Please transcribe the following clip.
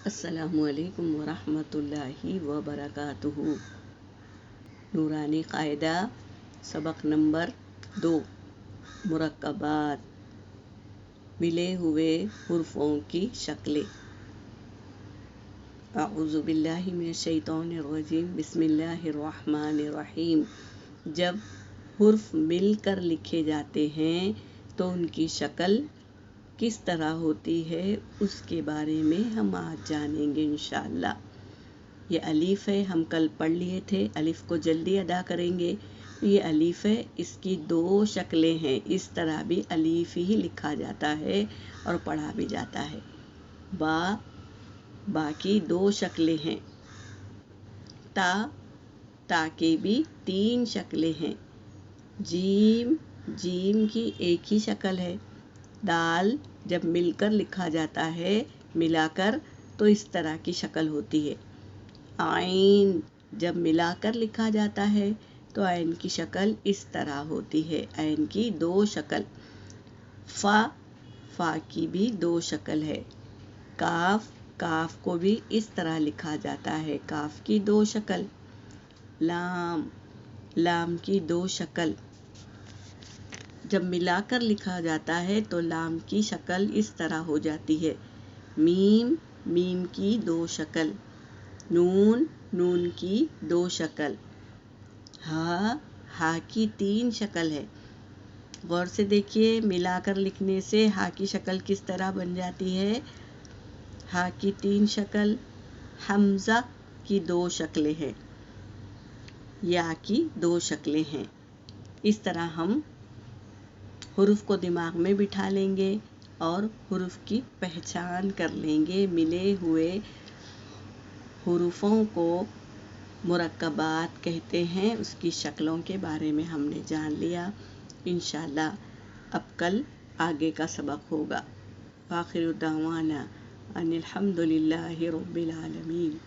السلام علیکم ورحمۃ اللہ وبرکاتہ۔ نورانی قاعدہ سبق نمبر 2، مرکبات، ملے ہوئے حرفوں کی شکلیں۔ اعوذ باللہ من الشیطان الرجیم، بسم اللہ الرحمن الرحیم۔ جب حرف مل کر لکھے جاتے ہیں تو ان کی شکل کس طرح ہوتی ہے اس کے بارے میں ہم آج جانیں گے انشاءاللہ۔ یہ الف ہے، ہم کل پڑھ لیے تھے، الف کو جلدی ادا کریں گے۔ یہ الف ہے، اس کی 2 شکلیں ہیں، اس طرح بھی الف ہی لکھا جاتا ہے اور پڑھا بھی جاتا ہے۔ با کی 2 شکلیں ہیں۔ تا کی بھی 3 شکلیں ہیں۔ جیم کی ایک ہی شکل ہے۔ دال جب مل کر لکھا جاتا ہے، ملا کر، تو اس طرح کی شکل ہوتی ہے۔ عین جب ملا کر لکھا جاتا ہے تو عین کی شکل اس طرح ہوتی ہے، عین کی 2 شکل۔ فا کی بھی 2 شکل ہے۔ کاف کو بھی اس طرح لکھا جاتا ہے، کاف کی 2 شکل۔ لام کی 2 شکل۔ جب ملا کر لکھا جاتا ہے تو لام کی شکل اس طرح ہو جاتی ہے۔ میم کی 2 شکل۔ نون کی 2 شکل۔ ہا کی 3 شکل ہے۔ غور سے دیکھیے، ملا کر لکھنے سے ہا کی شکل کس طرح بن جاتی ہے۔ ہا کی 3 شکل۔ حمزہ کی 2 شکلیں ہیں۔ یا کی 2 شکلیں ہیں۔ اس طرح ہم حروف کو دماغ میں بٹھا لیں گے اور حروف کی پہچان کر لیں گے۔ ملے ہوئے حروفوں کو مرکبات کہتے ہیں، اس کی شکلوں کے بارے میں ہم نے جان لیا۔ انشاءاللہ اب کل آگے کا سبق ہوگا۔ وآخر دعوانا ان الحمد للہ رب العالمین۔